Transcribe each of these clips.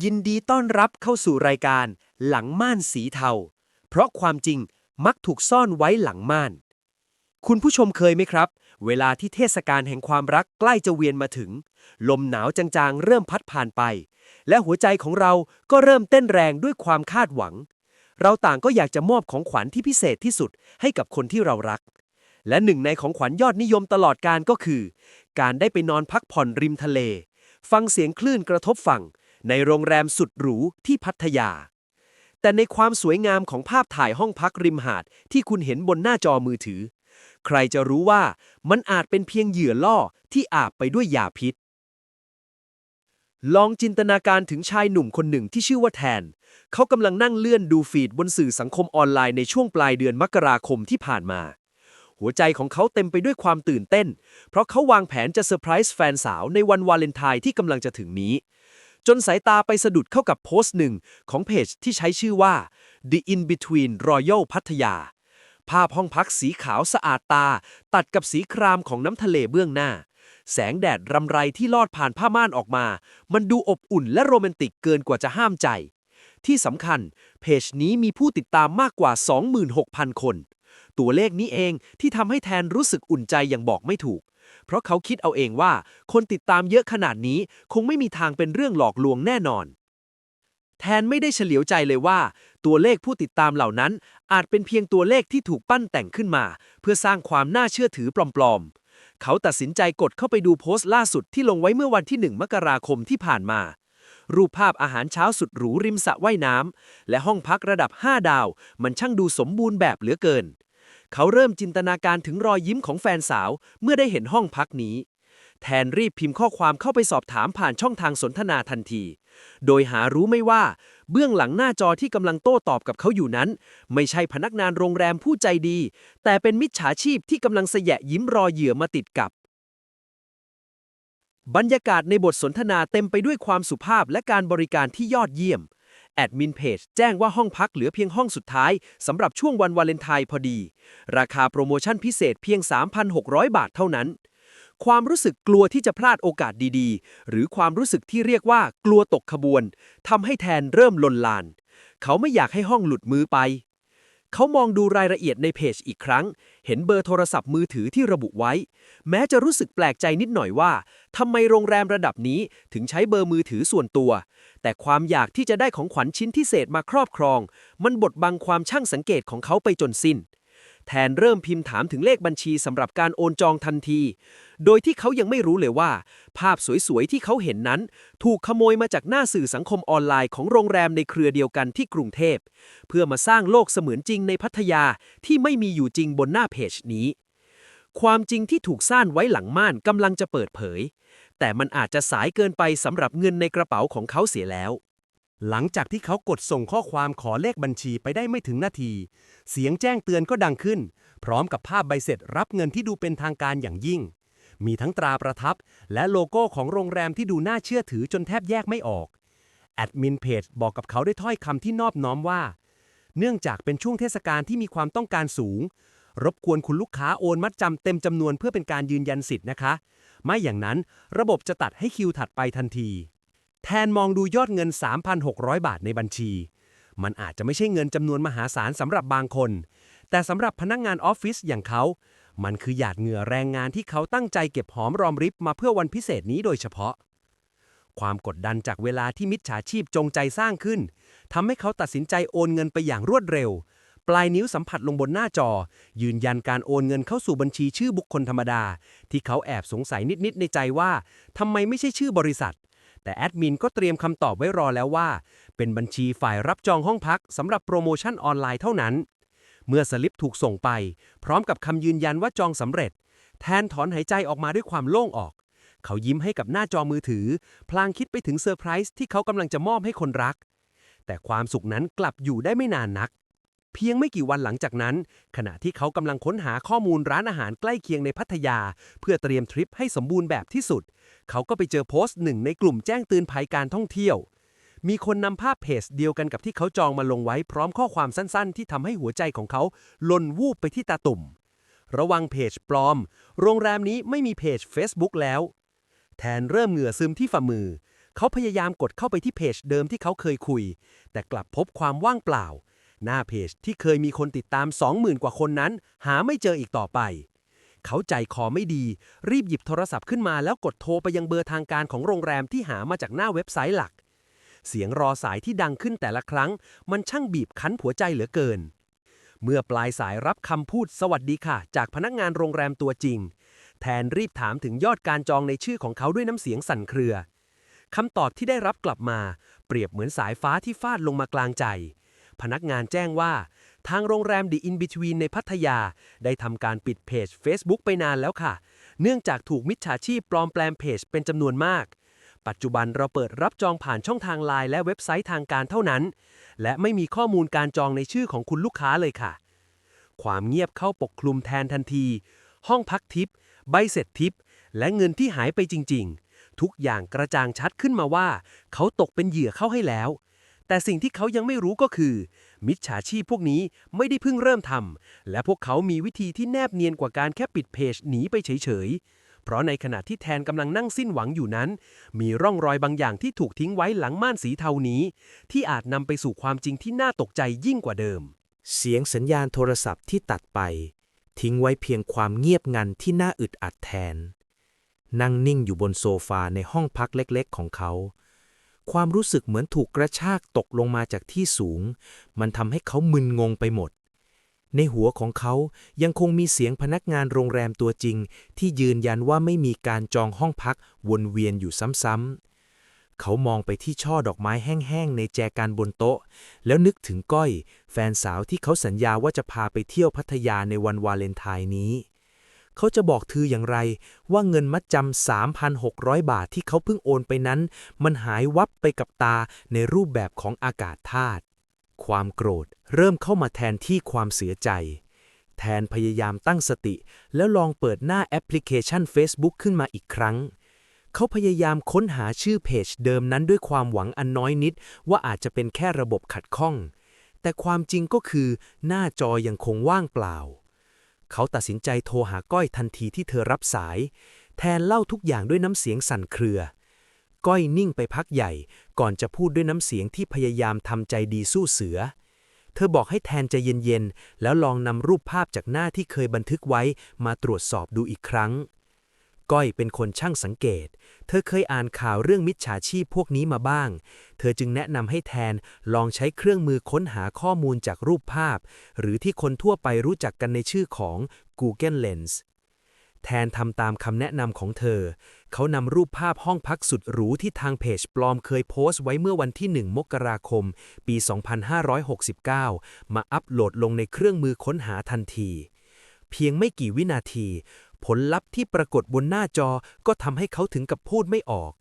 ยินดีต้อนรับเข้าสู่รายการหลังม่านสีเทาเพราะความจริงมักถูกซ่อนไว้หลังม่านคุณผู้ชมเคยไหมครับเวลาที่เทศกาลแห่งความรักใกล้จะเวียนมาถึงลมหนาวจางๆเริ่มพัดผ่านไปและหัวใจของเราก็เริ่มเต้นแรงด้วยความคาดหวังเราต่างก็อยากจะมอบของขวัญที่พิเศษที่สุดให้กับคนที่เรารักและหนึ่งในของขวัญยอดนิยมตลอดกาลก็คือการได้ไปนอนพักผ่อนริมทะเลฟังเสียงคลื่นกระทบฝั่งในโรงแรมสุดหรูที่พัทยาแต่ในความสวยงามของภาพถ่ายห้องพักริมหาดที่คุณเห็นบนหน้าจอมือถือใครจะรู้ว่ามันอาจเป็นเพียงเหยื่อล่อที่อาบไปด้วยยาพิษลองจินตนาการถึงชายหนุ่มคนหนึ่งที่ชื่อว่าแทนเขากำลังนั่งเลื่อนดูฟีดบนสื่อสังคมออนไลน์ในช่วงปลายเดือนมกราคมที่ผ่านมาหัวใจของเขาเต็มไปด้วยความตื่นเต้นเพราะเขาวางแผนจะเซอร์ไพรส์แฟนสาวในวันวาเลนไทน์ที่กำลังจะถึงนี้จนสายตาไปสะดุดเข้ากับโพสต์หนึ่งของเพจที่ใช้ชื่อว่า The In-Between Royal พัทยาภาพห้องพักสีขาวสะอาดตาตัดกับสีครามของน้ำทะเลเบื้องหน้าแสงแดดรำไรที่ลอดผ่านผ้าม่านออกมามันดูอบอุ่นและโรแมนติกเกินกว่าจะห้ามใจที่สำคัญเพจนี้มีผู้ติดตามมากกว่า 26,000 คนตัวเลขนี้เองที่ทำให้แทนรู้สึกอุ่นใจอย่างบอกไม่ถูกเพราะเขาคิดเอาเองว่าคนติดตามเยอะขนาดนี้คงไม่มีทางเป็นเรื่องหลอกลวงแน่นอนแทนไม่ได้เฉลียวใจเลยว่าตัวเลขผู้ติดตามเหล่านั้นอาจเป็นเพียงตัวเลขที่ถูกปั้นแต่งขึ้นมาเพื่อสร้างความน่าเชื่อถือปลอมๆเขาตัดสินใจกดเข้าไปดูโพสต์ล่าสุดที่ลงไว้เมื่อวันที่ 1 มกราคมที่ผ่านมารูปภาพอาหารเช้าสุดหรูริมสระว่ายน้ำและห้องพักระดับ 5 ดาวมันช่างดูสมบูรณ์แบบเหลือเกินเขาเริ่มจินตนาการถึงรอยยิ้มของแฟนสาวเมื่อได้เห็นห้องพักนี้แทนรีบพิมพ์ข้อความเข้าไปสอบถามผ่านช่องทางสนทนาทันทีโดยหารู้ไม่ว่าเบื้องหลังหน้าจอที่กำลังโต้ตอบกับเขาอยู่นั้นไม่ใช่พนักงานโรงแรมผู้ใจดีแต่เป็นมิจฉาชีพที่กำลังแสยะยิ้มรอเหยื่อมาติดกับบรรยากาศในบทสนทนาเต็มไปด้วยความสุภาพและการบริการที่ยอดเยี่ยมแอดมินเพจแจ้งว่าห้องพักเหลือเพียงห้องสุดท้ายสำหรับช่วงวันวาเลนไทน์พอดีราคาโปรโมชั่นพิเศษเพียง 3,600 บาทเท่านั้นความรู้สึกกลัวที่จะพลาดโอกาสดีๆหรือความรู้สึกที่เรียกว่ากลัวตกขบวนทำให้แทนเริ่มลนลานเขาไม่อยากให้ห้องหลุดมือไปเขามองดูรายละเอียดในเพจอีกครั้งเห็นเบอร์โทรศัพท์มือถือที่ระบุไว้แม้จะรู้สึกแปลกใจนิดหน่อยว่าทำไมโรงแรมระดับนี้ถึงใช้เบอร์มือถือส่วนตัวแต่ความอยากที่จะได้ของขวัญชิ้นพิเศษมาครอบครองมันบดบังความช่างสังเกตของเขาไปจนสิ้นแทนเริ่มพิมพ์ถามถึงเลขบัญชีสำหรับการโอนจองทันทีโดยที่เขายังไม่รู้เลยว่าภาพสวยๆที่เขาเห็นนั้นถูกขโมยมาจากหน้าสื่อสังคมออนไลน์ของโรงแรมในเครือเดียวกันที่กรุงเทพเพื่อมาสร้างโลกเสมือนจริงในพัทยาที่ไม่มีอยู่จริงบนหน้าเพจนี้ความจริงที่ถูกซ่อนไว้หลังม่านกำลังจะเปิดเผยแต่มันอาจจะสายเกินไปสำหรับเงินในกระเป๋าของเขาเสียแล้วหลังจากที่เขากดส่งข้อความขอเลขบัญชีไปได้ไม่ถึงนาทีเสียงแจ้งเตือนก็ดังขึ้นพร้อมกับภาพใบเสร็จรับเงินที่ดูเป็นทางการอย่างยิ่งมีทั้งตราประทับและโลโก้ของโรงแรมที่ดูน่าเชื่อถือจนแทบแยกไม่ออกแอดมินเพจบอกกับเขาด้วยถ้อยคำที่นอบน้อมว่าเนื่องจากเป็นช่วงเทศกาลที่มีความต้องการสูงรบกวนคุณลูกค้าโอนมัดจำเต็มจำนวนเพื่อเป็นการยืนยันสิทธิ์นะคะไม่อย่างนั้นระบบจะตัดให้คิวถัดไปทันทีแทนมองดูยอดเงิน 3,600 บาทในบัญชีมันอาจจะไม่ใช่เงินจำนวนมหาศาลสำหรับบางคนแต่สำหรับพนักงานออฟฟิศอย่างเขามันคือหยาดเหงื่อแรงงานที่เขาตั้งใจเก็บหอมรอมริบมาเพื่อวันพิเศษนี้โดยเฉพาะความกดดันจากเวลาที่มิจฉาชีพจงใจสร้างขึ้นทำให้เขาตัดสินใจโอนเงินไปอย่างรวดเร็วปลายนิ้วสัมผัสลงบนหน้าจอยืนยันการโอนเงินเข้าสู่บัญชีชื่อบุคคลธรรมดาที่เขาแอบสงสัยนิดๆในใจว่าทำไมไม่ใช่ชื่อบริษัทแต่แอดมินก็เตรียมคำตอบไว้รอแล้วว่าเป็นบัญชีฝ่ายรับจองห้องพักสำหรับโปรโมชั่นออนไลน์เท่านั้นเมื่อสลิปถูกส่งไปพร้อมกับคำยืนยันว่าจองสำเร็จแทนถอนหายใจออกมาด้วยความโล่งออกเขายิ้มให้กับหน้าจอมือถือพลางคิดไปถึงเซอร์ไพรส์ที่เขากำลังจะมอบให้คนรักแต่ความสุขนั้นกลับอยู่ได้ไม่นานนักเพียงไม่กี่วันหลังจากนั้นขณะที่เขากำลังค้นหาข้อมูลร้านอาหารใกล้เคียงในพัทยาเพื่อเตรียมทริปให้สมบูรณ์แบบที่สุดเขาก็ไปเจอโพสต์หนึ่งในกลุ่มแจ้งเตือนภัยการท่องเที่ยวมีคนนำภาพเพจเดียวกันกับที่เขาจองมาลงไว้พร้อมข้อความสั้นๆที่ทำให้หัวใจของเขาหล่นวูบไปที่ตาตุ่มระวังเพจปลอมโรงแรมนี้ไม่มีเพจ Facebook แล้วแทนเริ่มเหงื่อซึมที่ฝ่ามือ เขาพยายามกดเข้าไปที่เพจเดิมที่เขาเคยคุยแต่กลับพบความว่างเปล่าหน้าเพจที่เคยมีคนติดตาม 20,000 กว่าคนนั้นหาไม่เจออีกต่อไปเขาใจคอไม่ดีรีบหยิบโทรศัพท์ขึ้นมาแล้วกดโทรไปยังเบอร์ทางการของโรงแรมที่หามาจากหน้าเว็บไซต์หลักเสียงรอสายที่ดังขึ้นแต่ละครั้งมันช่างบีบคั้นหัวใจเหลือเกินเมื่อปลายสายรับคำพูดสวัสดีค่ะจากพนักงานโรงแรมตัวจริงแทนรีบถามถึงยอดการจองในชื่อของเขาด้วยน้ำเสียงสั่นเครือคำตอบที่ได้รับกลับมาเปรียบเหมือนสายฟ้าที่ฟาดลงมากลางใจพนักงานแจ้งว่าทางโรงแรม The In Between ในพัทยาได้ทำการปิดเพจ Facebook ไปนานแล้วค่ะเนื่องจากถูกมิจฉาชีพปลอมแปลงเพจเป็นจำนวนมากปัจจุบันเราเปิดรับจองผ่านช่องทางไลน์และเว็บไซต์ทางการเท่านั้นและไม่มีข้อมูลการจองในชื่อของคุณลูกค้าเลยค่ะความเงียบเข้าปกคลุมแทนทันทีห้องพักทิปใบเสร็จทิปและเงินที่หายไปจริงๆทุกอย่างกระจ่างชัดขึ้นมาว่าเขาตกเป็นเหยื่อเข้าให้แล้วแต่สิ่งที่เขายังไม่รู้ก็คือมิจฉาชีพพวกนี้ไม่ได้เพิ่งเริ่มทำและพวกเขามีวิธีที่แนบเนียนกว่าการแค่ปิดเพจหนีไปเฉยๆเพราะในขณะที่แทนกำลังนั่งสิ้นหวังอยู่นั้นมีร่องรอยบางอย่างที่ถูกทิ้งไว้หลังม่านสีเทานี้ที่อาจนำไปสู่ความจริงที่น่าตกใจยิ่งกว่าเดิมเสียงสัญญาณโทรศัพท์ที่ตัดไปทิ้งไว้เพียงความเงียบงันที่น่าอึดอัดแทนนั่งนิ่งอยู่บนโซฟาในห้องพักเล็กๆของเขาความรู้สึกเหมือนถูกกระชากตกลงมาจากที่สูงมันทำให้เขามึนงงไปหมดในหัวของเขายังคงมีเสียงพนักงานโรงแรมตัวจริงที่ยืนยันว่าไม่มีการจองห้องพักวนเวียนอยู่ซ้ำๆเขามองไปที่ช่อดอกไม้แห้งๆในแจกันบนโต๊ะแล้วนึกถึงก้อยแฟนสาวที่เขาสัญญาว่าจะพาไปเที่ยวพัทยาในวันวาเลนไทน์นี้เขาจะบอกเธออย่างไรว่าเงินมัดจำ 3,600 บาทที่เขาเพิ่งโอนไปนั้นมันหายวับไปกับตาในรูปแบบของอากาศธาตุความโกรธเริ่มเข้ามาแทนที่ความเสียใจแทนพยายามตั้งสติแล้วลองเปิดหน้าแอปพลิเคชัน Facebook ขึ้นมาอีกครั้งเขาพยายามค้นหาชื่อเพจเดิมนั้นด้วยความหวังอันน้อยนิดว่าอาจจะเป็นแค่ระบบขัดข้องแต่ความจริงก็คือหน้าจอยังคงว่างเปล่าเขาตัดสินใจโทรหาก้อยทันทีที่เธอรับสายแทนเล่าทุกอย่างด้วยน้ำเสียงสั่นเครือก้อยนิ่งไปพักใหญ่ก่อนจะพูดด้วยน้ำเสียงที่พยายามทำใจดีสู้เสือเธอบอกให้แทนใจเย็นๆแล้วลองนำรูปภาพจากหน้าที่เคยบันทึกไว้มาตรวจสอบดูอีกครั้งก้อยเป็นคนช่างสังเกตเธอเคยอ่านข่าวเรื่องมิจฉาชีพพวกนี้มาบ้างเธอจึงแนะนำให้แทนลองใช้เครื่องมือค้นหาข้อมูลจากรูปภาพหรือที่คนทั่วไปรู้จักกันในชื่อของ Google Lens แทนทำตามคำแนะนำของเธอเขานำรูปภาพห้องพักสุดหรูที่ทางเพจปลอมเคยโพสต์ไว้เมื่อวันที่ 1 มกราคม ปี 2569 มาอัปโหลดลงในเครื่องมือค้นหาทันทีเพียงไม่กี่วินาทีผลลัพธ์ที่ปรากฏบนหน้าจอก็ทำให้เขาถึงกับพูดไม่ออก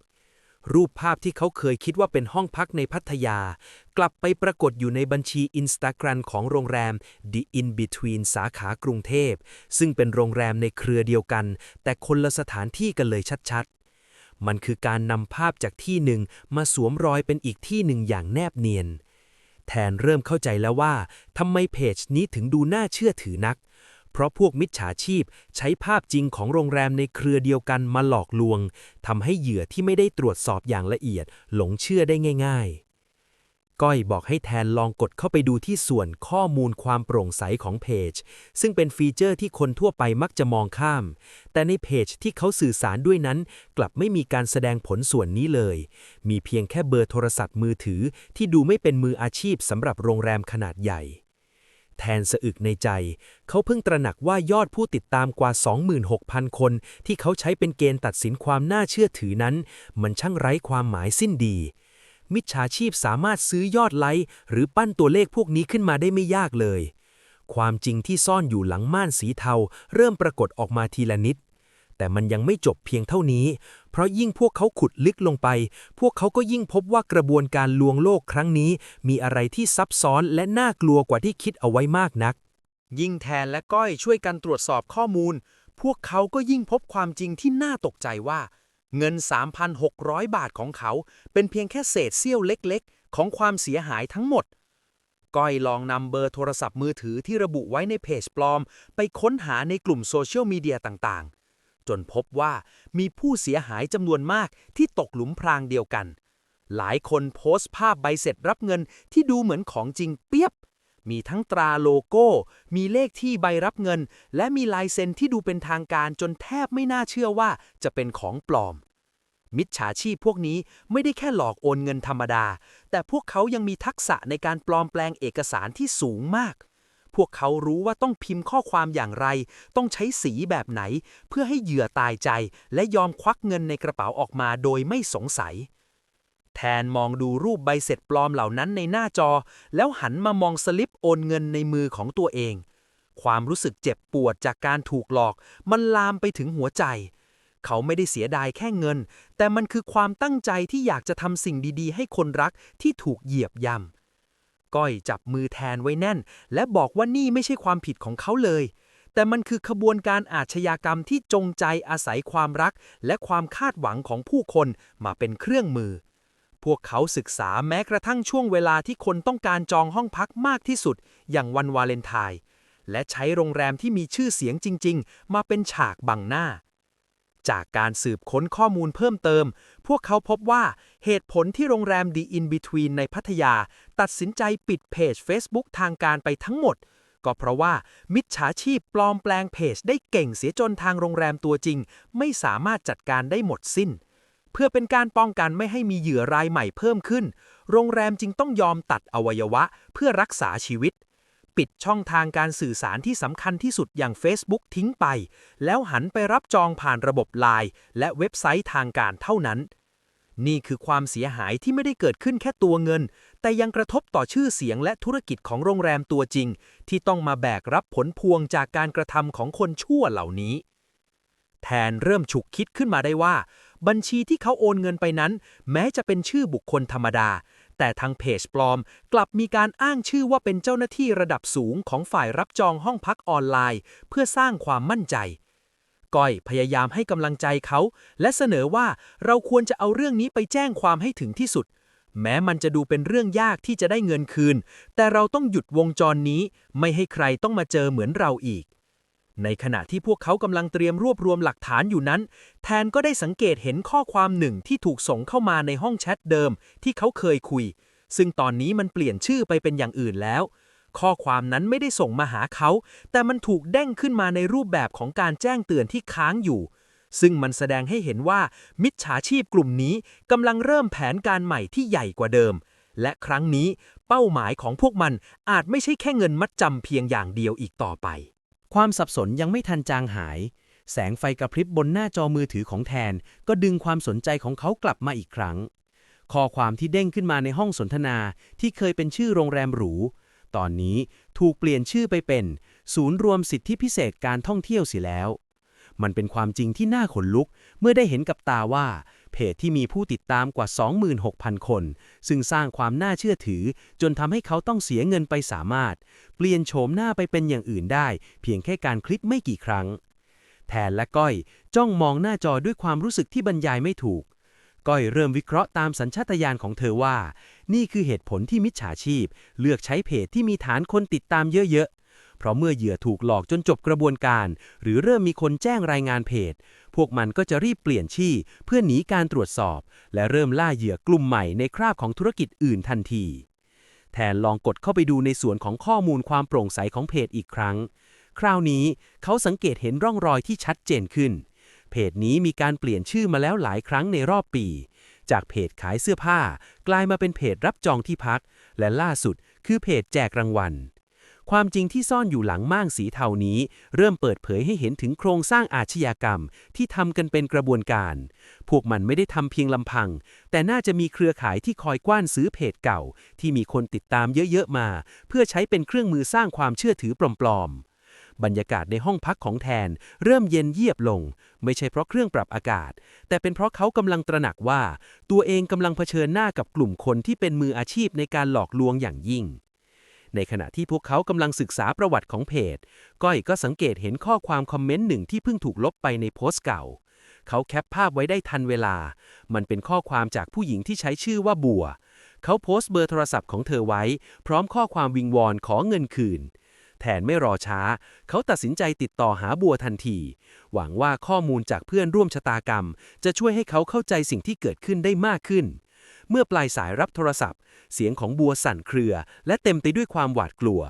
รูปภาพที่เขาเคยคิดว่าเป็นห้องพักในพัทยากลับไปปรากฏอยู่ในบัญชี Instagram ของโรงแรม The In Between สาขากรุงเทพซึ่งเป็นโรงแรมในเครือเดียวกันแต่คนละสถานที่กันเลยชัดๆมันคือการนำภาพจากที่หนึ่งมาสวมรอยเป็นอีกที่หนึ่งอย่างแนบเนียนแทนเริ่มเข้าใจแล้วว่าทำไมเพจนี้ถึงดูน่าเชื่อถือนักเพราะพวกมิจฉาชีพใช้ภาพจริงของโรงแรมในเครือเดียวกันมาหลอกลวงทำให้เหยื่อที่ไม่ได้ตรวจสอบอย่างละเอียดหลงเชื่อได้ง่ายๆก้อยบอกให้แทนลองกดเข้าไปดูที่ส่วนข้อมูลความโปร่งใสของเพจซึ่งเป็นฟีเจอร์ที่คนทั่วไปมักจะมองข้ามแต่ในเพจที่เขาสื่อสารด้วยนั้นกลับไม่มีการแสดงผลส่วนนี้เลยมีเพียงแค่เบอร์โทรศัพท์มือถือที่ดูไม่เป็นมืออาชีพสำหรับโรงแรมขนาดใหญ่แทนสะอึกในใจเขาเพิ่งตระหนักว่ายอดผู้ติดตามกว่า 26,000 คนที่เขาใช้เป็นเกณฑ์ตัดสินความน่าเชื่อถือนั้นมันช่างไร้ความหมายสิ้นดีมิจฉาชีพสามารถซื้อยอดไลค์หรือปั้นตัวเลขพวกนี้ขึ้นมาได้ไม่ยากเลยความจริงที่ซ่อนอยู่หลังม่านสีเทาเริ่มปรากฏออกมาทีละนิดแต่มันยังไม่จบเพียงเท่านี้เพราะยิ่งพวกเขาขุดลึกลงไปพวกเขาก็ยิ่งพบว่ากระบวนการลวงโลกครั้งนี้มีอะไรที่ซับซ้อนและน่ากลัวกว่าที่คิดเอาไว้มากนักยิ่งแทนและก้อยช่วยกันตรวจสอบข้อมูลพวกเขาก็ยิ่งพบความจริงที่น่าตกใจว่าเงิน 3,600 บาทของเขาเป็นเพียงแค่เศษเสี้ยวเล็กๆของความเสียหายทั้งหมดก้อยลองนำเบอร์โทรศัพท์มือถือที่ระบุไว้ในเพจปลอมไปค้นหาในกลุ่มโซเชียลมีเดียต่างๆจนพบว่ามีผู้เสียหายจำนวนมากที่ตกหลุมพรางเดียวกัน หลายคนโพสต์ภาพใบเสร็จรับเงินที่ดูเหมือนของจริงเปียบ มีทั้งตราโลโก้ มีเลขที่ใบรับเงิน และมีลายเซ็นที่ดูเป็นทางการจนแทบไม่น่าเชื่อว่าจะเป็นของปลอม มิจฉาชีพพวกนี้ไม่ได้แค่หลอกโอนเงินธรรมดา แต่พวกเขายังมีทักษะในการปลอมแปลงเอกสารที่สูงมาก พวกเขารู้ว่าต้องพิมพ์ข้อความอย่างไร ต้องใช้สีแบบไหน เพื่อให้เหยื่อตายใจ และยอมควักเงินในกระเป๋าออกมาโดยไม่สงสัย แทนมองดูรูปใบเสร็จปลอมเหล่านั้นในหน้าจอ แล้วหันมามองสลิปโอนเงินในมือของตัวเอง ความรู้สึกเจ็บปวดจากการถูกหลอกมันลามไปถึงหัวใจ เขาไม่ได้เสียดายแค่เงิน แต่มันคือความตั้งใจที่อยากจะทำสิ่งดีๆให้คนรักที่ถูกเหยียบย่ำก้อยจับมือแทนไว้แน่น และบอกว่านี่ไม่ใช่ความผิดของเขาเลย แต่มันคือขบวนการอาชญากรรมที่จงใจอาศัยความรักและความคาดหวังของผู้คนมาเป็นเครื่องมือ พวกเขาศึกษาแม้กระทั่งช่วงเวลาที่คนต้องการจองห้องพักมากที่สุดอย่างวันวาเลนไทน์และใช้โรงแรมที่มีชื่อเสียงจริงๆมาเป็นฉากบังหน้า จากการสืบค้นข้อมูลเพิ่มเติม พวกเขาพบว่าเหตุผลที่โรงแรม The In-Between ในพัทยาตัดสินใจปิดเพจ Facebook ทางการไปทั้งหมด ก็เพราะว่ามิจฉาชีพปลอมแปลงเพจได้เก่งเสียจนทางโรงแรมตัวจริงไม่สามารถจัดการได้หมดสิ้น เพื่อเป็นการป้องกันไม่ให้มีเหยื่อรายใหม่เพิ่มขึ้น โรงแรมจึงต้องยอมตัดอวัยวะเพื่อรักษาชีวิต ปิดช่องทางการสื่อสารที่สำคัญที่สุดอย่าง Facebook ทิ้งไป แล้วหันไปรับจองผ่านระบบ LINE และเว็บไซต์ทางการเท่านั้น นี่คือความเสียหายที่ไม่ได้เกิดขึ้นแค่ตัวเงิน แต่ยังกระทบต่อชื่อเสียงและธุรกิจของโรงแรมตัวจริง ที่ต้องมาแบกรับผลพวงจากการกระทำของคนชั่วเหล่านี้ แทนเริ่มฉุกคิดขึ้นมาได้ว่า บัญชีที่เขาโอนเงินไปนั้น แม้จะเป็นชื่อบุคคลธรรมดา แต่ทางเพจปลอมกลับมีการอ้างชื่อว่าเป็นเจ้าหน้าที่ระดับสูงของฝ่ายรับจองห้องพักออนไลน์ เพื่อสร้างความมั่นใจ ก้อยพยายามให้กำลังใจเขา และเสนอว่าเราควรจะเอาเรื่องนี้ไปแจ้งความให้ถึงที่สุด แม้มันจะดูเป็นเรื่องยากที่จะได้เงินคืน แต่เราต้องหยุดวงจรนี้ไม่ให้ใครต้องมาเจอเหมือนเราอีก ในขณะที่พวกเขากำลังเตรียมรวบรวมหลักฐานอยู่นั้น แทนก็ได้สังเกตเห็นข้อความหนึ่งที่ถูกส่งเข้ามาในห้องแชทเดิมที่เขาเคยคุย ซึ่งตอนนี้มันเปลี่ยนชื่อไปเป็นอย่างอื่นแล้ว ข้อความนั้นไม่ได้ส่งมาหาเขา แต่มันถูกเด้งขึ้นมาในรูปแบบของการแจ้งเตือนที่ค้างอยู่ ซึ่งมันแสดงให้เห็นว่ามิจฉาชีพกลุ่มนี้กำลังเริ่มแผนการใหม่ที่ใหญ่กว่าเดิม และครั้งนี้เป้าหมายของพวกมันอาจไม่ใช่แค่เงินมัดจำเพียงอย่างเดียวอีกต่อไป ความสับสนยังไม่ทันจางหาย แสงไฟกระพริบบนหน้าจอมือถือของแทนก็ดึงความสนใจของเขากลับมาอีกครั้ง ข้อความที่เด้งขึ้นมาในห้องสนทนาที่เคยเป็นชื่อโรงแรมหรู ตอนนี้ถูกเปลี่ยนชื่อไปเป็นศูนย์รวมสิทธิพิเศษการท่องเที่ยวเสียแล้ว มันเป็นความจริงที่น่าขนลุกเมื่อได้เห็นกับตาว่าเพจที่มีผู้ติดตามกว่า 26,000 คน ซึ่งสร้างความน่าเชื่อถือจนทำให้เขาต้องเสียเงินไปสามารถเปลี่ยนโฉมหน้าไปเป็นอย่างอื่นได้เพียงแค่การคลิกไม่กี่ครั้ง แทนและก้อยจ้องมองหน้าจอด้วยความรู้สึกที่บรรยายไม่ถูก ก้อยเริ่มวิเคราะห์ตามสัญชาตญาณของเธอว่านี่คือเหตุผลที่มิจฉาชีพเลือกใช้เพจที่มีฐานคนติดตามเยอะๆ เพราะเมื่อเหยื่อถูกหลอกจนจบกระบวนการหรือเริ่มมีคนแจ้งรายงานเพจพวกมันก็จะรีบเปลี่ยนชื่อเพื่อหนีการตรวจสอบและเริ่มล่าเหยื่อกลุ่มใหม่ในคราบของธุรกิจอื่นทันที แทนลองกดเข้าไปดูในส่วนของข้อมูลความโปร่งใสของเพจอีกครั้ง คราวนี้เขาสังเกตเห็นร่องรอยที่ชัดเจนขึ้น เพจนี้มีการเปลี่ยนชื่อมาแล้วหลายครั้งในรอบปี จากเพจขายเสื้อผ้ากลายมาเป็นเพจรับจองที่พักและล่าสุดคือเพจแจกรางวัล ความจริงที่ซ่อนอยู่หลังม่านสีเทานี้เริ่มเปิดเผยให้เห็นถึงโครงสร้างอาชญากรรมที่ทำกันเป็นกระบวนการ พวกมันไม่ได้ทำเพียงลำพังแต่น่าจะมีเครือข่ายที่คอยกว้านซื้อเพจเก่าที่มีคนติดตามเยอะๆมาเพื่อใช้เป็นเครื่องมือสร้างความเชื่อถือปลอมๆบรรยากาศในห้องพักของแทนเริ่มเย็นเยียบลงไม่ใช่เพราะเครื่องปรับอากาศแต่เป็นเพราะเขากำลังตระหนักว่าตัวเองกำลังเผชิญหน้ากับกลุ่มคนที่เป็นมืออาชีพในการหลอกลวงอย่างยิ่งในขณะที่พวกเขากำลังศึกษาประวัติของเพจก้อยก็สังเกตเห็นข้อความคอมเมนต์หนึ่งที่เพิ่งถูกลบไปในโพสต์เก่าเขาแคปภาพไว้ได้ทันเวลามันเป็นข้อความจากผู้หญิงที่ใช้ชื่อว่าบัวเขาโพสต์เบอร์โทรศัพท์ของเธอไว้พร้อมข้อความวิงวอนขอเงินคืนแทนไม่รอช้าเขาตัดสินใจติดต่อหาบัวทันทีหวังว่าข้อมูลจากเพื่อนร่วมชะตากรรมจะช่วยให้เขาเข้าใจสิ่งที่เกิดขึ้นได้มากขึ้น เมื่อปลายสายรับโทรศัพท์เสียงของบัวสั่นเครือและเต็มไปด้วยความหวาดกลัว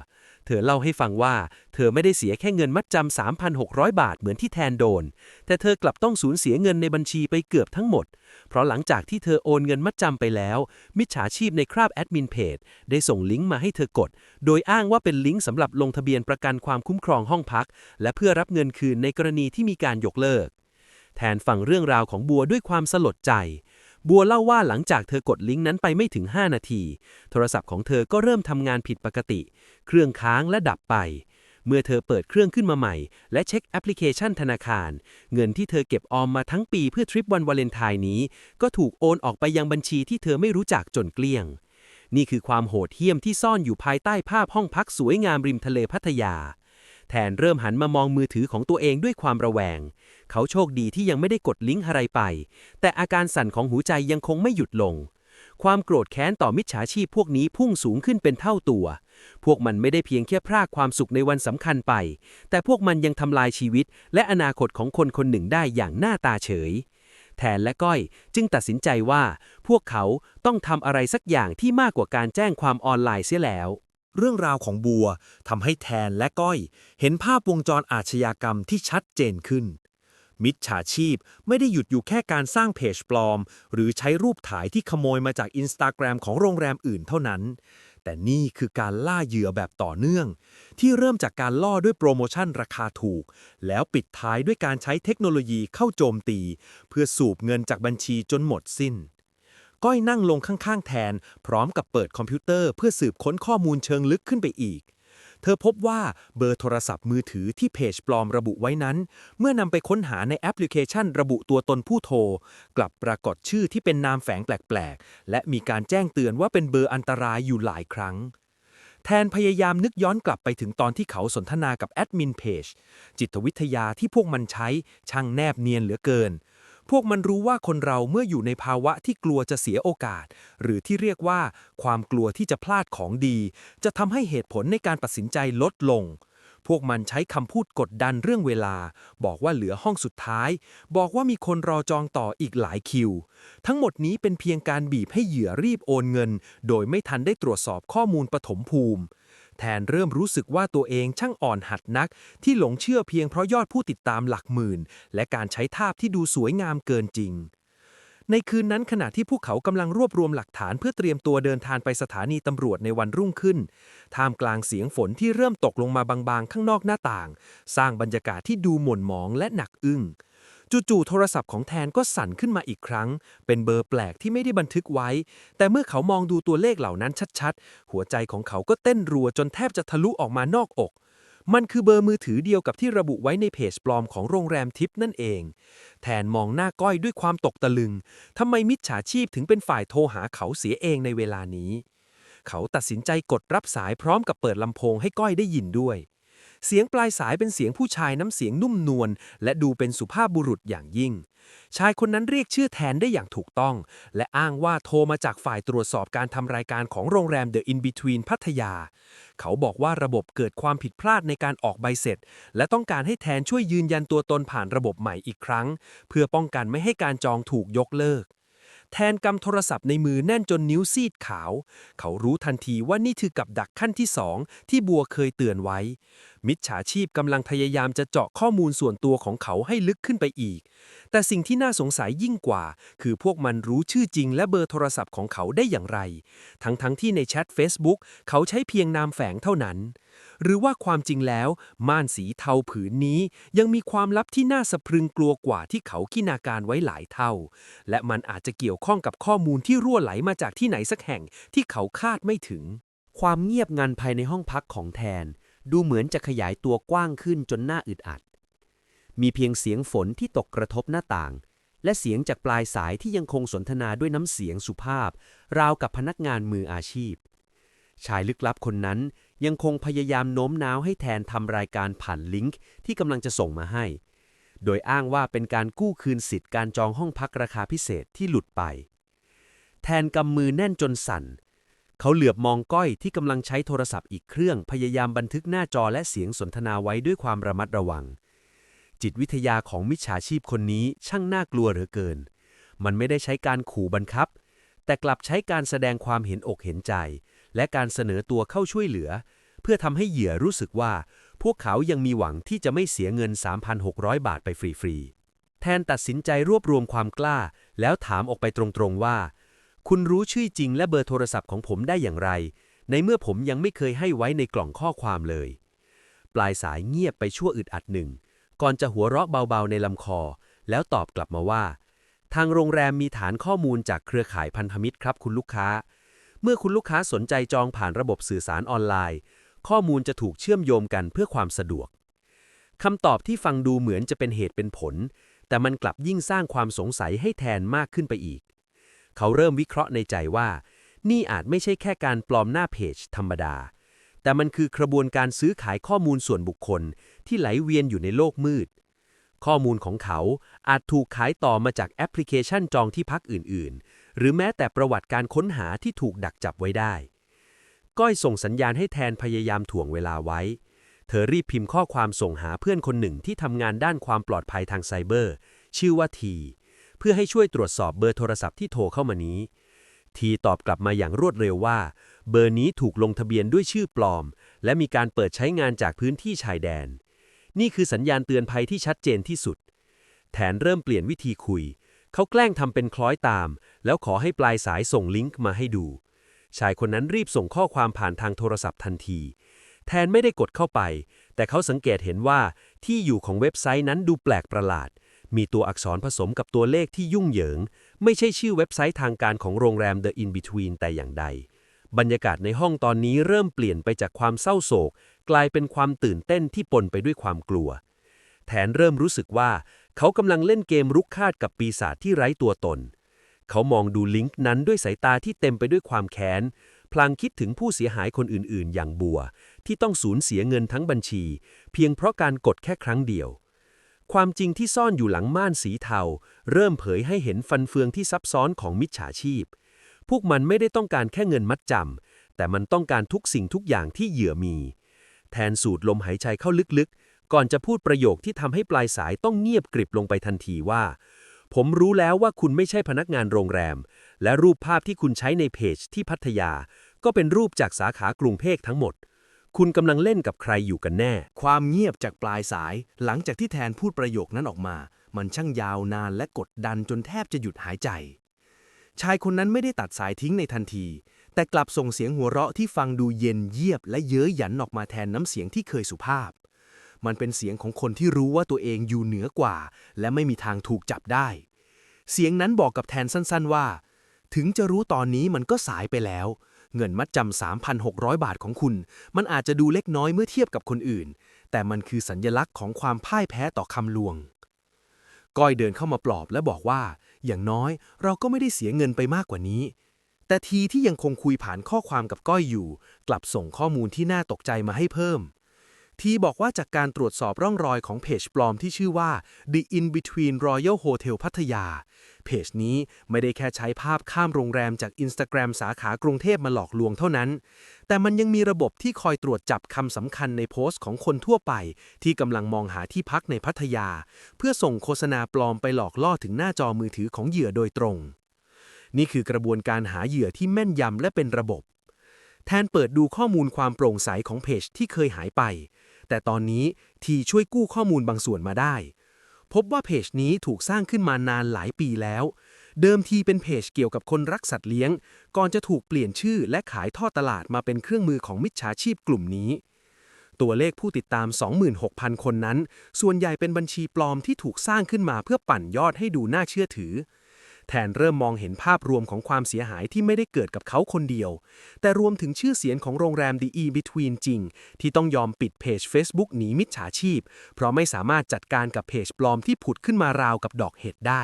เธอเล่าให้ฟังว่าเธอไม่ได้เสียแค่เงินมัดจำ 3,600 บาทเหมือนที่แทนโดนแต่เธอกลับต้องสูญเสียเงินในบัญชีไปเกือบทั้งหมดเพราะหลังจากที่เธอโอนเงินมัดจำไปแล้วมิจฉาชีพในคราบแอดมินเพจได้ส่งลิงก์มาให้เธอกดโดยอ้างว่าเป็นลิงก์สำหรับลงทะเบียนประกันความคุ้มครองห้องพักและเพื่อรับเงินคืนในกรณีที่มีการยกเลิกแทนฟังเรื่องราวของบัวด้วยความสลดใจบัวเล่าว่าหลังจากเธอกดลิงก์นั้นไปไม่ถึง 5 นาทีโทรศัพท์ของเธอก็เริ่มทำงานผิดปกติเครื่องค้างและดับไปเมื่อเธอเปิดเครื่องขึ้นมาใหม่และเช็คแอปพลิเคชันธนาคารเงินที่เธอเก็บออมมาทั้งปีเพื่อทริปวันวาเลนไทน์นี้ก็ถูกโอนออกไปยังบัญชีที่เธอไม่รู้จักจนเกลี้ยงนี่คือความโหดเหี้ยมที่ซ่อนอยู่ภายใต้ภาพห้องพักสวยงามริมทะเลพัทยาแทนเริ่มหันมามองมือถือของตัวเองด้วยความระแวงเขาโชคดีที่ยังไม่ได้กดลิงก์อะไรไปแต่อาการสั่นของหัวใจยังคงไม่หยุดลงความโกรธแค้นต่อมิจฉาชีพพวกนี้พุ่งสูงขึ้นเป็นเท่าตัวพวกมันไม่ได้เพียงแค่พรากความสุขในวันสำคัญไปแต่พวกมันยังทำลายชีวิตและอนาคตของคนคนหนึ่งได้อย่างหน้าตาเฉยแทนและก้อยจึงตัดสินใจว่าพวกเขาต้องทำอะไรสักอย่างที่มากกว่าการแจ้งความออนไลน์เสียแล้วเรื่องราวของบัวทำให้แทนและก้อยเห็นภาพวงจรอาชญากรรมที่ชัดเจนขึ้นมิจฉาชีพไม่ได้หยุดอยู่แค่การสร้างเพจปลอมหรือใช้รูปถ่ายที่ขโมยมาจาก Instagram ของโรงแรมอื่นเท่านั้นแต่นี่คือการล่าเหยื่อแบบต่อเนื่องที่เริ่มจากการล่อด้วยโปรโมชั่นราคาถูกแล้วปิดท้ายด้วยการใช้เทคโนโลยีเข้าโจมตีเพื่อสูบเงินจากบัญชีจนหมดสิ้นก้อยนั่งลงข้างๆแทนพร้อมกับเปิดคอมพิวเตอร์เพื่อสืบค้นข้อมูลเชิงลึกขึ้นไปอีกเธอพบว่าเบอร์โทรศัพท์มือถือที่เพจปลอมระบุไว้นั้นเมื่อนำไปค้นหาในแอปพลิเคชันระบุตัวตนผู้โทรกลับปรากฏชื่อที่เป็นนามแฝงแปลกๆและมีการแจ้งเตือนว่าเป็นเบอร์อันตรายอยู่หลายครั้งแทนพยายามนึกย้อนกลับไปถึงตอนที่เขาสนทนากับแอดมินเพจจิตวิทยาที่พวกมันใช้ช่างแนบเนียนเหลือเกินพวกมันรู้ว่าคนเราเมื่ออยู่ในภาวะที่กลัวจะเสียโอกาสหรือที่เรียกว่าความกลัวที่จะพลาดของดีจะทำให้เหตุผลในการตัดสินใจลดลงพวกมันใช้คำพูดกดดันเรื่องเวลาบอกว่าเหลือห้องสุดท้ายบอกว่ามีคนรอจองต่ออีกหลายคิวทั้งหมดนี้เป็นเพียงการบีบให้เหยื่อรีบโอนเงินโดยไม่ทันได้ตรวจสอบข้อมูลปฐมภูมิแทนเริ่มรู้สึกว่าตัวเองช่างอ่อนหัดนักที่หลงเชื่อเพียงเพราะยอดผู้ติดตามหลักหมื่นและการใช้ภาพที่ดูสวยงามเกินจริงในคืนนั้นขณะที่พวกเขากำลังรวบรวมหลักฐานเพื่อเตรียมตัวเดินทางไปสถานีตำรวจในวันรุ่งขึ้นท่ามกลางเสียงฝนที่เริ่มตกลงมาบางๆข้างนอกหน้าต่างสร้างบรรยากาศที่ดูหม่นหมองและหนักอึ้งจู่ๆโทรศัพท์ของแทนก็สั่นขึ้นมาอีกครั้งเป็นเบอร์แปลกที่ไม่ได้บันทึกไว้แต่เมื่อเขามองดูตัวเลขเหล่านั้นชัดๆหัวใจของเขาก็เต้นรัวจนแทบจะทะลุออกมานอกอกมันคือเบอร์มือถือเดียวกับที่ระบุไว้ในเพจปลอมของโรงแรมทิปนั่นเองแทนมองหน้าก้อยด้วยความตกตะลึงทำไมมิจฉาชีพถึงเป็นฝ่ายโทรหาเขาเสียเองในเวลานี้เขาตัดสินใจกดรับสายพร้อมกับเปิดลำโพงให้ก้อยได้ยินด้วยเสียงปลายสายเป็นเสียงผู้ชายน้ำเสียงนุ่มนวลและดูเป็นสุภาพบุรุษอย่างยิ่งชายคนนั้นเรียกชื่อแทนได้อย่างถูกต้องและอ้างว่าโทรมาจากฝ่ายตรวจสอบการทำรายการของโรงแรม The In-Between พัทยาเขาบอกว่าระบบเกิดความผิดพลาดในการออกใบเสร็จและต้องการให้แทนช่วยยืนยันตัวตนผ่านระบบใหม่อีกครั้งเพื่อป้องกันไม่ให้การจองถูกยกเลิกแทนกำโทรศัพท์ในมือแน่นจนนิ้วซีดขาวเขารู้ทันทีว่านี่คือกับดักขั้นที่2ที่บัวเคยเตือนไว้มิจฉาชีพกำลังพยายามจะเจาะข้อมูลส่วนตัวของเขาให้ลึกขึ้นไปอีกแต่สิ่งที่น่าสงสัยยิ่งกว่าคือพวกมันรู้ชื่อจริงและเบอร์โทรศัพท์ของเขาได้อย่างไรทั้งที่ในแชท Facebook เขาใช้เพียงนามแฝงเท่านั้นหรือว่าความจริงแล้วม่านสีเทาผืนนี้ยังมีความลับที่น่าสะพรึงกลัวกว่าที่เขาคิดนาการไว้หลายเท่าและมันอาจจะเกี่ยวข้องกับข้อมูลที่รั่วไหลมาจากที่ไหนสักแห่งที่เขาคาดไม่ถึงความเงียบงันภายในห้องพักของแทนดูเหมือนจะขยายตัวกว้างขึ้นจนน่าอึดอัดมีเพียงเสียงฝนที่ตกกระทบหน้าต่างและเสียงจากปลายสายที่ยังคงสนทนาด้วยน้ำเสียงสุภาพราวกับพนักงานมืออาชีพชายลึกลับคนนั้นยังคงพยายามโน้มน้าวให้แทนทำรายการผ่านลิงก์ที่กำลังจะส่งมาให้โดยอ้างว่าเป็นการกู้คืนสิทธิ์การจองห้องพักราคาพิเศษที่หลุดไปแทนกำมือแน่นจนสั่นเขาเหลือบมองก้อยที่กำลังใช้โทรศัพท์อีกเครื่องพยายามบันทึกหน้าจอและเสียงสนทนาไว้ด้วยความระมัดระวังจิตวิทยาของมิจฉาชีพคนนี้ช่างน่ากลัวเหลือเกินมันไม่ได้ใช้การขู่บังคับ แต่กลับใช้การแสดงความเห็นอกเห็นใจ และการเสนอตัวเข้าช่วยเหลือ เพื่อทำให้เหยื่อรู้สึกว่าพวกเขายังมีหวังที่จะไม่เสียเงิน 3,600 บาทไปฟรีๆแทนตัดสินใจรวบรวมความกล้า แล้วถามออกไปตรงๆว่าคุณรู้ชื่อจริงและเบอร์โทรศัพท์ของผมได้อย่างไรในเมื่อผมยังไม่เคยให้ไว้ในกล่องข้อความเลยปลายสายเงียบไปชั่วอึดอัดหนึ่งก่อนจะหัวเราะเบาๆในลำคอแล้วตอบกลับมาว่าทางโรงแรมมีฐานข้อมูลจากเครือข่ายพันธมิตรครับคุณลูกค้าเมื่อคุณลูกค้าสนใจจองผ่านระบบสื่อสารออนไลน์ข้อมูลจะถูกเชื่อมโยงกันเพื่อความสะดวกคำตอบที่ฟังดูเหมือนจะเป็นเหตุเป็นผลแต่มันกลับยิ่งสร้างความสงสัยให้แทนมากขึ้นไปอีกเขาเริ่มวิเคราะห์ในใจว่านี่อาจไม่ใช่แค่การปลอมหน้าเพจธรรมดาแต่มันคือกระบวนการซื้อขายข้อมูลส่วนบุคคลที่ไหลเวียนอยู่ในโลกมืดข้อมูลของเขาอาจถูกขายต่อมาจากแอปพลิเคชันจองที่พักอื่นๆหรือแม้แต่ประวัติการค้นหาที่ถูกดักจับไว้ได้ก้อยส่งสัญญาณให้แทนพยายามถ่วงเวลาไว้เธอรีบพิมพ์ข้อความส่งหาเพื่อนคนหนึ่งที่ทำงานด้านความปลอดภัยทางไซเบอร์ชื่อว่าทีเพื่อให้ช่วยตรวจสอบเบอร์โทรศัพท์ที่โทรเข้ามานี้ทีตอบกลับมาอย่างรวดเร็วว่าเบอร์นี้ถูกลงทะเบียนด้วยชื่อปลอมและมีการเปิดใช้งานจากพื้นที่ชายแดนนี่คือสัญญาณเตือนภัยที่ชัดเจนที่สุดแทนเริ่มเปลี่ยนวิธีคุยเขาแกล้งทำเป็นคล้อยตามแล้วขอให้ปลายสายส่งลิงก์มาให้ดูชายคนนั้นรีบส่งข้อความผ่านทางโทรศัพท์ทันทีแทนไม่ได้กดเข้าไปแต่เขาสังเกตเห็นว่าที่อยู่ของเว็บไซต์นั้นดูแปลกประหลาดมีตัวอักษรผสมกับตัวเลขที่ยุ่งเหยิงไม่ใช่ชื่อเว็บไซต์ทางการของโรงแรม The In-Between แต่อย่างใดบรรยากาศในห้องตอนนี้เริ่มเปลี่ยนไปจากความเศร้าโศกกลายเป็นความตื่นเต้นที่ปนไปด้วยความกลัวแทนเริ่มรู้สึกว่าเขากำลังเล่นเกมรุกคาดกับปีศาจที่ไร้ตัวตนเขามองดูลิงก์นั้นด้วยสายตาที่เต็มไปด้วยความแค้นพลางคิดถึงผู้เสียหายคนอื่นๆอย่างบัวที่ต้องสูญเสียเงินทั้งบัญชีเพียงเพราะการกดแค่ครั้งเดียวความจริงที่ซ่อนอยู่หลังม่านสีเทาเริ่มเผยให้เห็นฟันเฟืองที่ซับซ้อนของมิจฉาชีพพวกมันไม่ได้ต้องการแค่เงินมัดจำแต่มันต้องการทุกสิ่งทุกอย่างที่เหยื่อมีแทนสูดลมหายใจเข้าลึกๆก่อนจะพูดประโยคที่ทำให้ปลายสายต้องเงียบกริบลงไปทันทีว่าผมรู้แล้วว่าคุณไม่ใช่พนักงานโรงแรมและรูปภาพที่คุณใช้ในเพจที่พัทยาก็เป็นรูปจากสาขากรุงเทพทั้งหมดคุณกำลังเล่นกับใครอยู่กันแน่ความเงียบจากปลายสายหลังจากที่แทนพูดประโยคนั้นออกมามันช่างยาวนานและกดดันจนแทบจะหยุดหายใจชายคนนั้นไม่ได้ตัดสายทิ้งในทันทีแต่กลับส่งเสียงหัวเราะที่ฟังดูเย็นเยียบและเย้ยหยันออกมาแทนน้ำเสียงที่เคยสุภาพมันเป็นเสียงของคนที่รู้ว่าตัวเองอยู่เหนือกว่าและไม่มีทางถูกจับได้เสียงนั้นบอกกับแทนสั้นๆว่าถึงจะรู้ตอนนี้มันก็สายไปแล้วเงินมัดจำ 3,600 บาทของคุณมันอาจจะดูเล็กน้อยเมื่อเทียบกับคนอื่นแต่มันคือสัญลักษณ์ของความพ่ายแพ้ต่อคำลวงก้อยเดินเข้ามาปลอบและบอกว่าอย่างน้อยเราก็ไม่ได้เสียเงินไปมากกว่านี้แต่ทีที่ยังคงคุยผ่านข้อความกับก้อยอยู่กลับส่งข้อมูลที่น่าตกใจมาให้เพิ่มทีบอกว่าจากการตรวจสอบร่องรอยของเพจปลอมที่ชื่อว่า The In-Between Royal Hotel พัทยาเพจนี้ไม่ได้แค่ใช้ภาพข้ามโรงแรมจาก Instagram สาขากรุงเทพมาหลอกลวงเท่านั้นแต่มันยังมีระบบที่คอยตรวจจับคำสำคัญในโพสต์ของคนทั่วไปที่กำลังมองหาที่พักในพัทยาเพื่อส่งโฆษณาปลอมไปหลอกล่อถึงหน้าจอมือถือของเหยื่อโดยตรงนี่คือกระบวนการหาเหยื่อที่แม่นยำและเป็นระบบแทนเปิดดูข้อมูลความโปร่งใสของเพจที่เคยหายไปแต่ตอนนี้ทีช่วยกู้ข้อมูลบางส่วนมาได้พบว่าเพจนี้ถูกสร้างขึ้นมานานหลายปีแล้วเดิมทีเป็นเพจเกี่ยวกับคนรักสัตว์เลี้ยงก่อนจะถูกเปลี่ยนชื่อและขายทอดตลาดมาเป็นเครื่องมือของมิจฉาชีพกลุ่มนี้ตัวเลขผู้ติดตาม 26,000 คนนั้นส่วนใหญ่เป็นบัญชีปลอมที่ถูกสร้างขึ้นมาเพื่อปั่นยอดให้ดูน่าเชื่อถือแทนเริ่มมองเห็นภาพรวมของความเสียหายที่ไม่ได้เกิดกับเขาคนเดียวแต่รวมถึงชื่อเสียงของโรงแรม The In-Between จริงที่ต้องยอมปิดเพจ Facebook หนีมิจฉาชีพเพราะไม่สามารถจัดการกับเพจปลอมที่ผุดขึ้นมาราวกับดอกเห็ดได้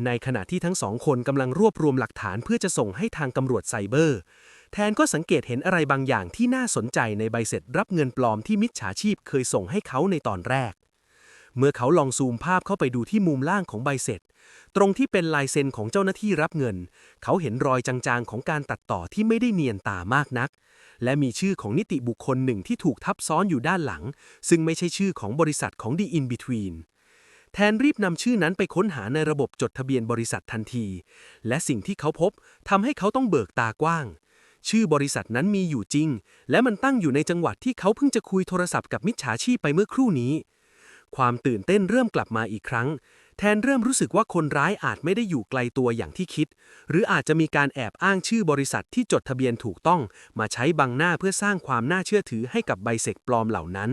ในขณะที่ทั้งสองคนกำลังรวบรวมหลักฐานเพื่อจะส่งให้ทางตำรวจไซเบอร์แทนก็สังเกตเห็นอะไรบางอย่างที่น่าสนใจในใบเสร็จรับเงินปลอมที่มิจฉาชีพเคยส่งให้เขาในตอนแรกเมื่อเขาลองซูมภาพเข้าไปดูที่มุมล่างของใบเสร็จตรงที่เป็นลายเซ็นของเจ้าหน้าที่รับเงินเขาเห็นรอยจางๆของการตัดต่อที่ไม่ได้เนียนตามากนักและมีชื่อของนิติบุคคลหนึ่งที่ถูกทับซ้อนอยู่ด้านหลังซึ่งไม่ใช่ชื่อของบริษัทของ The In-Between แทนรีบนำชื่อนั้นไปค้นหาในระบบจดทะเบียนบริษัททันทีและสิ่งที่เขาพบทำให้เขาต้องเบิกตากว้างชื่อบริษัทนั้นมีอยู่จริงและมันตั้งอยู่ในจังหวัดที่เขาเพิ่งจะคุยโทรศัพท์กับมิจฉาชีพไปเมื่อครู่นี้ความตื่นเต้นเริ่มกลับมาอีกครั้งแทนเริ่มรู้สึกว่าคนร้ายอาจไม่ได้อยู่ไกลตัวอย่างที่คิดหรืออาจจะมีการแอบอ้างชื่อบริษัทที่จดทะเบียนถูกต้องมาใช้บังหน้าเพื่อสร้างความน่าเชื่อถือให้กับใบเสร็จปลอมเหล่านั้น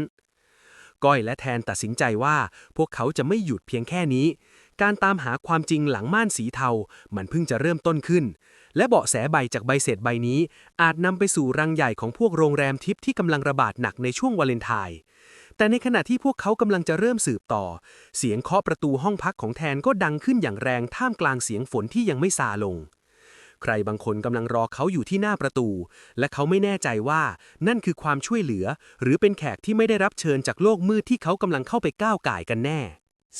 ก้อยและแทนตัดสินใจว่าพวกเขาจะไม่หยุดเพียงแค่นี้การตามหาความจริงหลังม่านสีเทามันเพิ่งจะเริ่มต้นขึ้นและเบาะแสใบจากใบเสร็จใบนี้อาจนำไปสู่รังใหญ่ของพวกโรงแรมทิปที่กำลังระบาดหนักในช่วงวาเลนไทน์แต่ในขณะที่พวกเขากำลังจะเริ่มสืบต่อเสียงเคาะประตูห้องพักของแทนก็ดังขึ้นอย่างแรงท่ามกลางเสียงฝนที่ยังไม่ซาลงใครบางคนกำลังรอเขาอยู่ที่หน้าประตูและเขาไม่แน่ใจว่านั่นคือความช่วยเหลือหรือเป็นแขกที่ไม่ได้รับเชิญจากโลกมืดที่เขากำลังเข้าไปก้าวก่ายกันแน่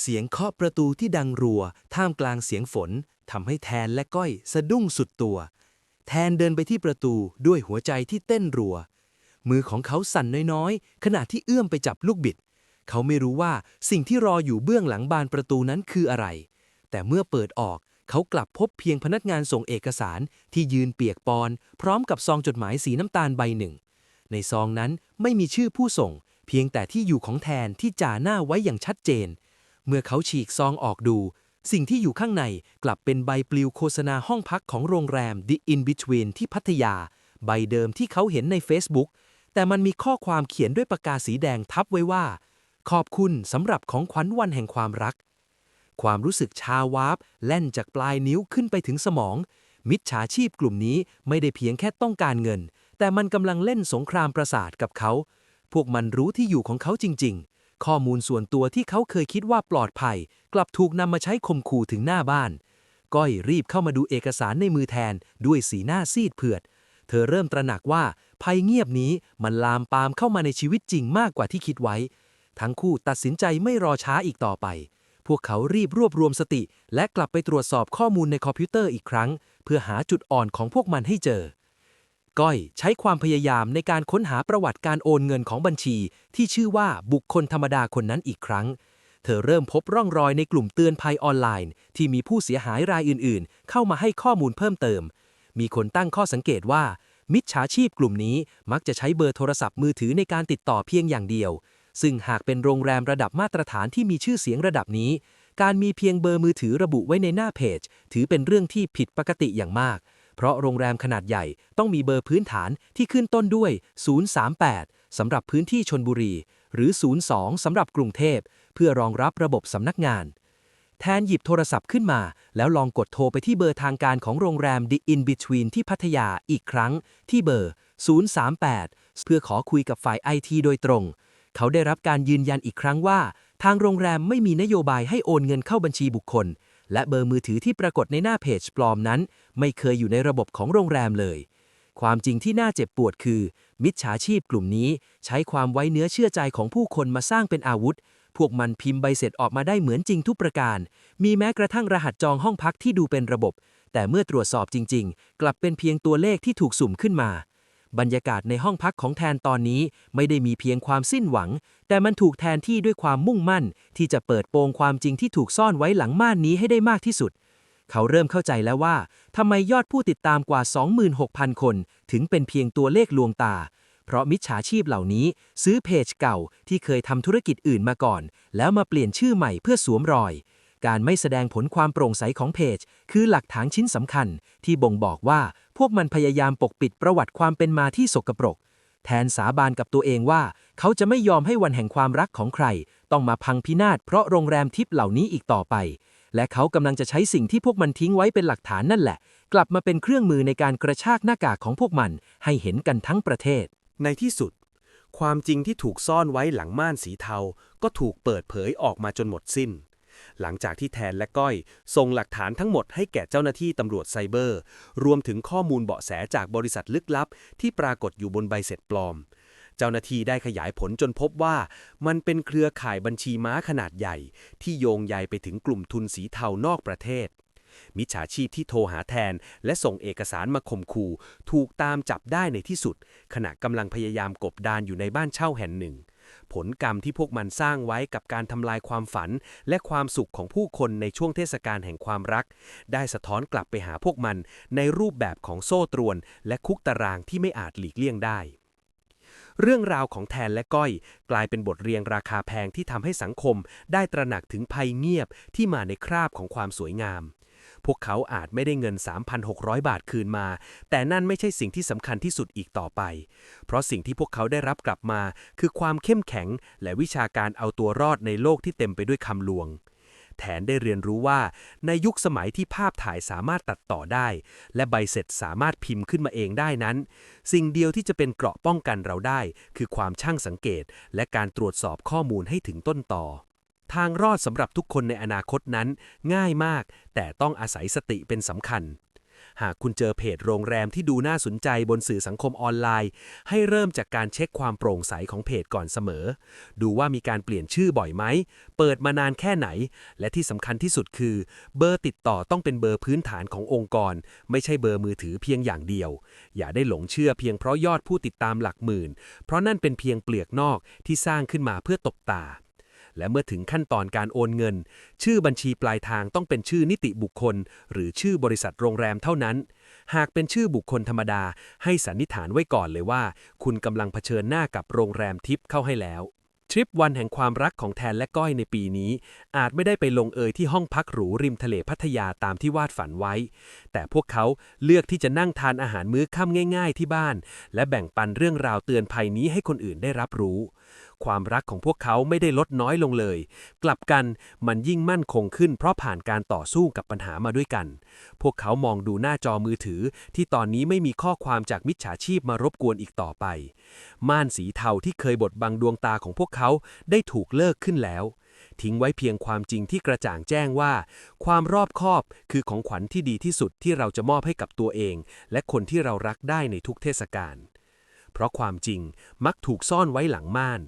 เสียงเคาะประตูที่ดังรัวท่ามกลางเสียงฝนทำให้แทนและก้อยสะดุ้งสุดตัวแทนเดินไปที่ประตูด้วยหัวใจที่เต้นรัวมือของเขาสั่นน้อยๆขณะที่เอื้อมไปจับลูกบิดเขาไม่รู้ว่าสิ่งที่รออยู่เบื้องหลังบานประตูนั้นคืออะไรแต่เมื่อเปิดออกเขากลับพบเพียงพนักงานส่งเอกสารที่ยืนเปียกปอนพร้อมกับซองจดหมายสีน้ำตาลใบหนึ่งในซองนั้นไม่มีชื่อผู้ส่งเพียงแต่ที่อยู่ของแทนที่จ่าหน้าไว้อย่างชัดเจนเมื่อเขาฉีกซองออกดูสิ่งที่อยู่ข้างในกลับเป็นใบปลิวโฆษณาห้องพักของโรงแรม The In-Between ที่พัทยาใบเดิมที่เขาเห็นใน Facebook แต่มันมีข้อความเขียนด้วยปากกาสีแดงทับไว้ว่าขอบคุณสำหรับของขวัญวันแห่งความรักความรู้สึกชาวาบแล่นจากปลายนิ้วขึ้นไปถึงสมองมิจฉาชีพกลุ่มนี้ไม่ได้เพียงแค่ต้องการเงินแต่มันกำลังเล่นสงครามประสาทกับเขาพวกมันรู้ที่อยู่ของเขาจริงๆข้อมูลส่วนตัวที่เขาเคยคิดว่าปลอดภัยกลับถูกนำมาใช้ข่มขู่ถึงหน้าบ้านก้อยรีบเข้ามาดูเอกสารในมือแทนด้วยสีหน้าซีดเผือดเธอเริ่มตระหนักว่าภัยเงียบนี้มันลามปามเข้ามาในชีวิตจริงมากกว่าที่คิดไว้ทั้งคู่ตัดสินใจไม่รอช้าอีกต่อไปพวกเขารีบรวบรวมสติและกลับไปตรวจสอบข้อมูลในคอมพิวเตอร์อีกครั้งเพื่อหาจุดอ่อนของพวกมันให้เจอก้อยใช้ความพยายามในการค้นหาประวัติการโอนเงินของบัญชีที่ชื่อว่าบุคคลธรรมดาคนนั้นอีกครั้งเธอเริ่มพบร่องรอยในกลุ่มเตือนภัยออนไลน์ที่มีผู้เสียหายรายอื่นๆเข้ามาให้ข้อมูลเพิ่มเติมมีคนตั้งข้อสังเกตว่ามิจฉาชีพกลุ่มนี้มักจะใช้เบอร์โทรศัพท์มือถือในการติดต่อเพียงอย่างเดียวซึ่งหากเป็นโรงแรมระดับมาตรฐานที่มีชื่อเสียงระดับนี้การมีเพียงเบอร์มือถือระบุไว้ในหน้าเพจถือเป็นเรื่องที่ผิดปกติอย่างมากเพราะโรงแรมขนาดใหญ่ต้องมีเบอร์พื้นฐานที่ขึ้นต้นด้วย038สำหรับพื้นที่ชลบุรีหรือ02สำหรับกรุงเทพเพื่อรองรับระบบสำนักงานแทนหยิบโทรศัพท์ขึ้นมาแล้วลองกดโทรไปที่เบอร์ทางการของโรงแรม The In-Between ที่พัทยาอีกครั้งที่เบอร์038เพื่อขอคุยกับฝ่าย IT โดยตรงเขาได้รับการยืนยันอีกครั้งว่าทางโรงแรมไม่มีนโยบายให้โอนเงินเข้าบัญชีบุคคลและเบอร์มือถือที่ปรากฏในหน้าเพจปลอมนั้นไม่เคยอยู่ในระบบของโรงแรมเลยความจริงที่น่าเจ็บปวดคือมิจฉาชีพกลุ่มนี้ใช้ความไว้เนื้อเชื่อใจของผู้คนมาสร้างเป็นอาวุธพวกมันพิมพ์ใบเสร็จออกมาได้เหมือนจริงทุกประการมีแม้กระทั่งรหัสจองห้องพักที่ดูเป็นระบบแต่เมื่อตรวจสอบจริงๆกลับเป็นเพียงตัวเลขที่ถูกสุ่มขึ้นมาบรรยากาศในห้องพักของแทนตอนนี้ไม่ได้มีเพียงความสิ้นหวังแต่มันถูกแทนที่ด้วยความมุ่งมั่นที่จะเปิดโปงความจริงที่ถูกซ่อนไว้หลังม่านนี้ให้ได้มากที่สุดเขาเริ่มเข้าใจแล้วว่าทำไมยอดผู้ติดตามกว่า 26,000 คนถึงเป็นเพียงตัวเลขลวงตาเพราะมิจฉาชีพเหล่านี้ซื้อเพจเก่าที่เคยทำธุรกิจอื่นมาก่อนแล้วมาเปลี่ยนชื่อใหม่เพื่อสวมรอยการไม่แสดงผลความโปร่งใสของเพจคือหลักฐานชิ้นสำคัญที่บ่งบอกว่าพวกมันพยายามปกปิดประวัติความเป็นมาที่สกปรกแทนสาบานกับตัวเองว่าเขาจะไม่ยอมให้วันแห่งความรักของใครต้องมาพังพินาศเพราะโรงแรมทิปเหล่านี้อีกต่อไปและเขากำลังจะใช้สิ่งที่พวกมันทิ้งไว้เป็นหลักฐานนั่นแหละกลับมาเป็นเครื่องมือในการกระชากหน้ากากของพวกมันให้เห็นกันทั้งประเทศในที่สุดความจริงที่ถูกซ่อนไว้หลังม่านสีเทาก็ถูกเปิดเผยออกมาจนหมดสิ้นหลังจากที่แทนและก้อยส่งหลักฐานทั้งหมดให้แก่เจ้าหน้าที่ตำรวจไซเบอร์รวมถึงข้อมูลเบาะแสจากบริษัทลึกลับที่ปรากฏอยู่บนใบเสร็จปลอมเจ้าหน้าที่ได้ขยายผลจนพบว่ามันเป็นเครือข่ายบัญชีม้าขนาดใหญ่ที่โยงใยไปถึงกลุ่มทุนสีเทานอกประเทศมิจฉาชีพที่โทรหาแทนและส่งเอกสารมาข่มขู่ถูกตามจับได้ในที่สุดขณะกำลังพยายามกบดานอยู่ในบ้านเช่าแห่งหนึ่ง ผลกรรมที่พวกมันสร้างไว้กับการทำลายความฝันและความสุขของผู้คนในช่วงเทศกาลแห่งความรักได้สะท้อนกลับไปหาพวกมันในรูปแบบของโซ่ตรวนและคุกตารางที่ไม่อาจหลีกเลี่ยงได้ เรื่องราวของแทนและก้อยกลายเป็นบทเรียนราคาแพงที่ทำให้สังคมได้ตระหนักถึงภัยเงียบที่มาในคราบของความสวยงาม พวกเขาอาจไม่ได้เงิน 3,600 บาทคืนมา แต่นั่นไม่ใช่สิ่งที่สำคัญที่สุดอีกต่อไป เพราะสิ่งที่พวกเขาได้รับกลับมาคือความเข้มแข็งและวิชาการเอาตัวรอดในโลกที่เต็มไปด้วยคำลวง แทนได้เรียนรู้ว่าในยุคสมัยที่ภาพถ่ายสามารถตัดต่อได้และใบเสร็จสามารถพิมพ์ขึ้นมาเองได้นั้นสิ่งเดียวที่จะเป็นเกราะป้องกันเราได้คือความช่างสังเกตและการตรวจสอบข้อมูลให้ถึงต้นตอทางรอดสำหรับทุกคนในอนาคตนั้นง่ายมากแต่ต้องอาศัยสติเป็นสำคัญหากคุณเจอเพจโรงแรมที่ดูน่าสนใจบนสื่อสังคมออนไลน์ให้เริ่มจากการเช็คความโปร่งใสของเพจก่อนเสมอดูว่ามีการเปลี่ยนชื่อบ่อยไหมเปิดมานานแค่ไหนและที่สำคัญที่สุดคือเบอร์ติดต่อต้องเป็นเบอร์พื้นฐานขององค์กรไม่ใช่เบอร์มือถือเพียงอย่างเดียวอย่าได้หลงเชื่อเพียงเพราะยอดผู้ติดตามหลักหมื่นเพราะนั่นเป็นเพียงเปลือกนอกที่สร้างขึ้นมาเพื่อตบตาและเมื่อถึงขั้นตอนการโอนเงินชื่อบัญชีปลายทางต้องเป็นชื่อนิติบุคคลหรือชื่อบริษัทโรงแรมเท่านั้นหากเป็นชื่อบุคคลธรรมดาให้สันนิษฐานไว้ก่อนเลยว่าคุณกำลังเผชิญหน้ากับโรงแรมทิปเข้าให้แล้วทริปวันแห่งความรักของแทนและก้อยในปีนี้อาจไม่ได้ไปลงเอยที่ห้องพักหรูริมทะเลพัทยาตามที่วาดฝันไว้แต่พวกเขาเลือกที่จะนั่งทานอาหารมื้อค่ำง่ายๆที่บ้านและแบ่งปันเรื่องราวเตือนภัยนี้ให้คนอื่นได้รับรู้ความรักของพวกเขาไม่ได้ลดน้อยลงเลยกลับกันมันยิ่งมั่นคงขึ้นเพราะผ่านการต่อสู้กับปัญหามาด้วยกันพวกเขามองดูหน้าจอมือถือที่ตอนนี้ไม่มีข้อความจากมิจฉาชีพมารบกวนอีกต่อไปม่านสีเทาที่เคยบดบังดวงตาของพวกเขาได้ถูกเลิกขึ้นแล้วทิ้งไว้เพียงความจริงที่กระจ่างแจ้งว่าความรอบคอบคือของขวัญที่ดีที่สุดที่เราจะมอบให้กับตัวเองและคนที่เรารักได้ในทุกเทศกาลเพราะความจริงมักถูกซ่อนไว้หลังม่าน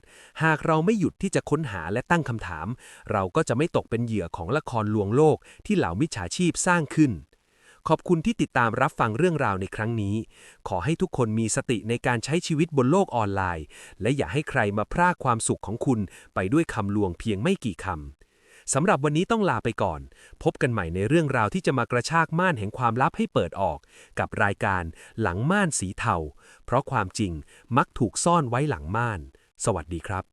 หากเราไม่หยุดที่จะค้นหาและตั้งคำถามเราก็จะไม่ตกเป็นเหยื่อของละครลวงโลกที่เหล่ามิจฉาชีพสร้างขึ้นขอบคุณที่ติดตามรับฟังเรื่องราวในครั้งนี้ขอให้ทุกคนมีสติในการใช้ชีวิตบนโลกออนไลน์และอย่าให้ใครมาพรากความสุขของคุณไปด้วยคำลวงเพียงไม่กี่คำสำหรับวันนี้ต้องลาไปก่อนพบกันใหม่ในเรื่องราวที่จะมากระชากม่านแห่งความลับให้เปิดออกกับรายการหลังม่านสีเทาเพราะความจริงมักถูกซ่อนไว้หลังม่านสวัสดีครับ